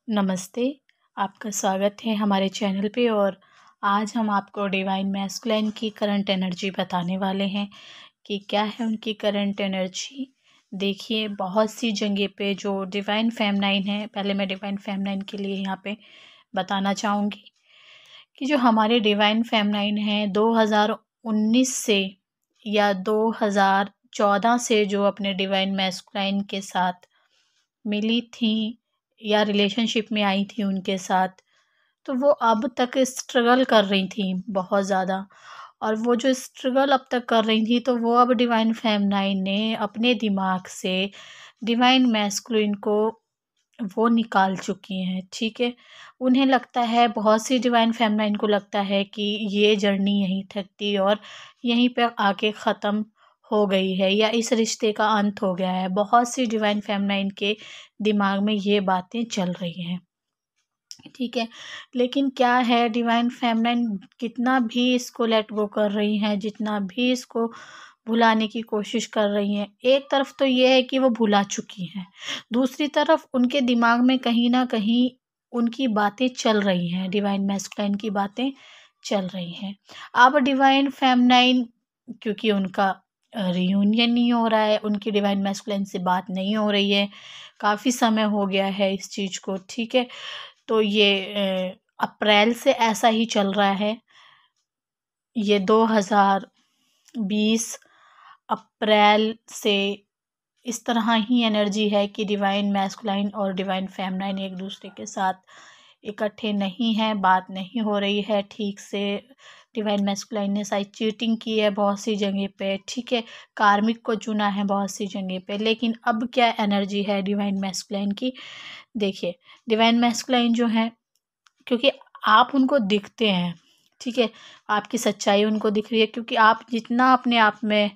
नमस्ते, आपका स्वागत है हमारे चैनल पे। और आज हम आपको डिवाइन मैस्कुलाइन की करंट एनर्जी बताने वाले हैं कि क्या है उनकी करंट एनर्जी। देखिए, बहुत सी जगह पे जो डिवाइन फेमनाइन है, पहले मैं डिवाइन फेमनाइन के लिए यहाँ पे बताना चाहूँगी कि जो हमारे डिवाइन फेमनाइन है 2019 से या 2014 से जो अपने डिवाइन मैस्कुलाइन के साथ मिली थी या रिलेशनशिप में आई थी उनके साथ, तो वो अब तक स्ट्रगल कर रही थी बहुत ज़्यादा। और वो जो स्ट्रगल अब तक कर रही थी, तो वो अब डिवाइन फेमनाइन ने अपने दिमाग से डिवाइन मैस्कुलिन को वो निकाल चुकी हैं, ठीक है। उन्हें लगता है, बहुत सी डिवाइन फेमनाइन को लगता है कि ये जर्नी यहीं थकती और यहीं पे आके ख़त्म हो गई है या इस रिश्ते का अंत हो गया है। बहुत सी डिवाइन फेमनाइन के दिमाग में ये बातें चल रही हैं, ठीक है। लेकिन क्या है, डिवाइन फेमनाइन कितना भी इसको लेट गो कर रही हैं, जितना भी इसको भुलाने की कोशिश कर रही हैं, एक तरफ तो ये है कि वो भुला चुकी हैं, दूसरी तरफ उनके दिमाग में कहीं न कहीं उनकी बातें चल रही हैं, डिवाइन मैस्कुलाइन की बातें चल रही हैं। अब डिवाइन फेमनाइन, क्योंकि उनका रियूनियन नहीं हो रहा है, उनकी डिवाइन मैस्कुलाइन से बात नहीं हो रही है, काफ़ी समय हो गया है इस चीज़ को, ठीक है। तो ये अप्रैल से ऐसा ही चल रहा है। ये 2020 अप्रैल से इस तरह ही एनर्जी है कि डिवाइन मैस्कुलाइन और डिवाइन फेमनाइन एक दूसरे के साथ इकट्ठे नहीं हैं, बात नहीं हो रही है ठीक से। डिवाइन मैस्कुलाइन ने शायद चीटिंग की है बहुत सी जगह पे, ठीक है। कार्मिक को चुना है बहुत सी जगह पे। लेकिन अब क्या एनर्जी है डिवाइन मैस्कुलाइन की, देखिए। डिवाइन मैस्कुलाइन जो है, क्योंकि आप उनको दिखते हैं, ठीक है, आपकी सच्चाई उनको दिख रही है, क्योंकि आप जितना अपने आप में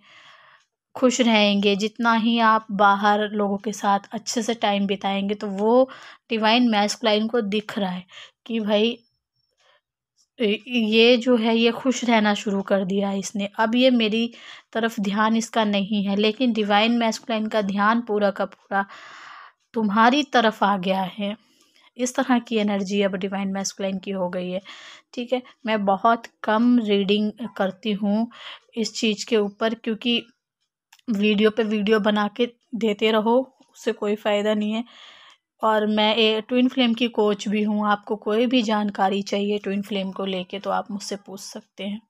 खुश रहेंगे, जितना ही आप बाहर लोगों के साथ अच्छे से टाइम बिताएंगे, तो वो डिवाइन मैस्कुलाइन को दिख रहा है कि भाई ये जो है, ये खुश रहना शुरू कर दिया है इसने, अब ये मेरी तरफ ध्यान इसका नहीं है। लेकिन डिवाइन मैस्कुलाइन का ध्यान पूरा का पूरा तुम्हारी तरफ आ गया है। इस तरह की एनर्जी अब डिवाइन मैस्कुलाइन की हो गई है, ठीक है। मैं बहुत कम रीडिंग करती हूँ इस चीज़ के ऊपर, क्योंकि वीडियो पे वीडियो बना के देते रहो, उससे कोई फ़ायदा नहीं है। और मैं ट्विन फ्लेम की कोच भी हूँ। आपको कोई भी जानकारी चाहिए ट्विन फ्लेम को लेके, तो आप मुझसे पूछ सकते हैं,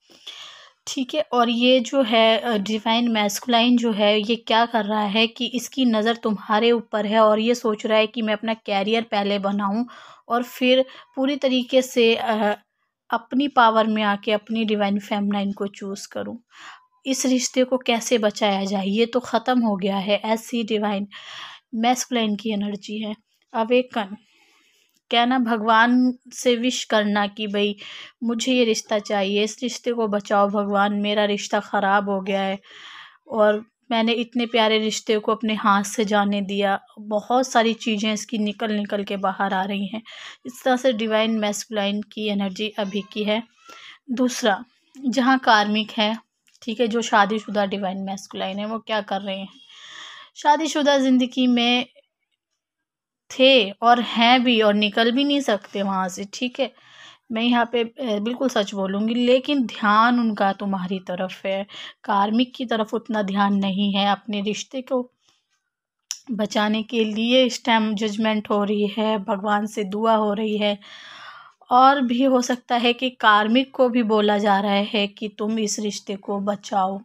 ठीक है। और ये जो है डिवाइन मैस्कुलाइन जो है, ये क्या कर रहा है कि इसकी नज़र तुम्हारे ऊपर है और ये सोच रहा है कि मैं अपना कैरियर पहले बनाऊं और फिर पूरी तरीके से अपनी पावर में आके अपनी डिवाइन फेमनाइन को चूज़ करूं। इस रिश्ते को कैसे बचाया जाए, ये तो ख़त्म हो गया है। ऐसी डिवाइन मैस्कुलाइन की एनर्जी है। अवेकन, कहना, भगवान से विश करना कि भाई मुझे ये रिश्ता चाहिए, इस रिश्ते को बचाओ भगवान, मेरा रिश्ता ख़राब हो गया है और मैंने इतने प्यारे रिश्ते को अपने हाथ से जाने दिया। बहुत सारी चीज़ें इसकी निकल निकल के बाहर आ रही हैं। इस तरह से डिवाइन मैस्कुलाइन की एनर्जी अभी की है। दूसरा, जहाँ कार्मिक है, ठीक है, जो शादीशुदा डिवाइन मैस्कुलाइन है, वो क्या कर रहे हैं, शादीशुदा ज़िंदगी में थे और हैं भी और निकल भी नहीं सकते वहाँ से, ठीक है। मैं यहाँ पे बिल्कुल सच बोलूँगी। लेकिन ध्यान उनका तुम्हारी तरफ है, कार्मिक की तरफ उतना ध्यान नहीं है। अपने रिश्ते को बचाने के लिए इस टाइम जजमेंट हो रही है, भगवान से दुआ हो रही है। और भी हो सकता है कि कार्मिक को भी बोला जा रहा है कि तुम इस रिश्ते को बचाओ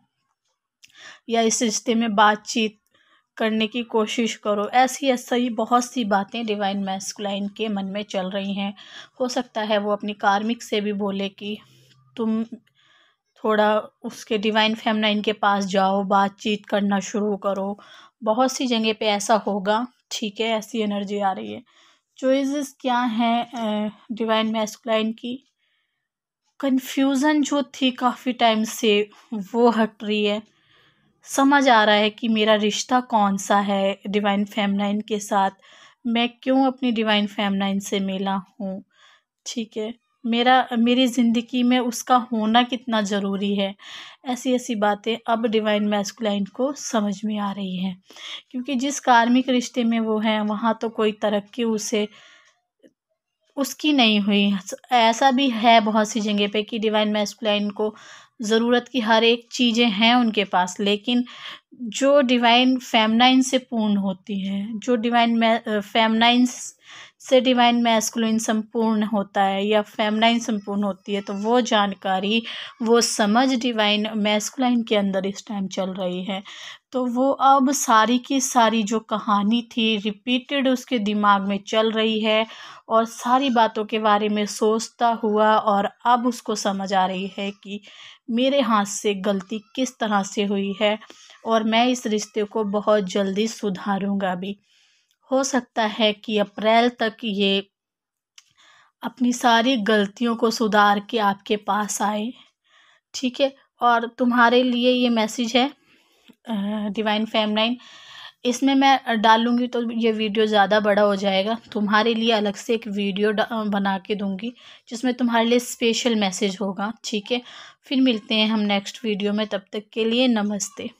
या इस रिश्ते में बातचीत करने की कोशिश करो। ऐसी ऐसी बहुत सी बातें डिवाइन मैस्कुलाइन के मन में चल रही हैं। हो सकता है वो अपनी कार्मिक से भी बोले कि तुम थोड़ा उसके डिवाइन फेमनाइन के पास जाओ, बातचीत करना शुरू करो। बहुत सी जगह पे ऐसा होगा, ठीक है। ऐसी एनर्जी आ रही है। चॉइसेस क्या हैं डिवाइन मैस्कुलाइन की, कन्फ्यूज़न जो थी काफ़ी टाइम से, वो हट रही है। समझ आ रहा है कि मेरा रिश्ता कौन सा है डिवाइन फेमनाइन के साथ, मैं क्यों अपनी डिवाइन फेमनाइन से मिला हूँ, ठीक है। मेरी ज़िंदगी में उसका होना कितना ज़रूरी है। ऐसी ऐसी बातें अब डिवाइन मैस्कुलाइन को समझ में आ रही हैं, क्योंकि जिस कार्मिक रिश्ते में वो हैं, वहाँ तो कोई तरक्की उसे उसकी नहीं हुई। ऐसा भी है बहुत सी जगह पे कि डिवाइन मैस्कुलाइन को ज़रूरत की हर एक चीज़ें हैं उनके पास, लेकिन जो डिवाइन फेमनाइन से पूर्ण होती है, जो फेमनाइन से डिवाइन मैस्कुलिन संपूर्ण होता है या फेमनाइन संपूर्ण होती है, तो वो जानकारी, वो समझ डिवाइन मैस्कुलाइन के अंदर इस टाइम चल रही है। तो वो अब सारी की सारी जो कहानी थी रिपीटेड उसके दिमाग में चल रही है और सारी बातों के बारे में सोचता हुआ, और अब उसको समझ आ रही है कि मेरे हाथ से गलती किस तरह से हुई है और मैं इस रिश्ते को बहुत जल्दी सुधारूंगा भी। हो सकता है कि अप्रैल तक ये अपनी सारी गलतियों को सुधार के आपके पास आए। ठीक है, और तुम्हारे लिए ये मैसेज है डिवाइन फेमनाइन। इसमें मैं डालूंगी तो ये वीडियो ज़्यादा बड़ा हो जाएगा, तुम्हारे लिए अलग से एक वीडियो बना के दूंगी जिसमें तुम्हारे लिए स्पेशल मैसेज होगा। ठीक है, फिर मिलते हैं हम नेक्स्ट वीडियो में, तब तक के लिए नमस्ते।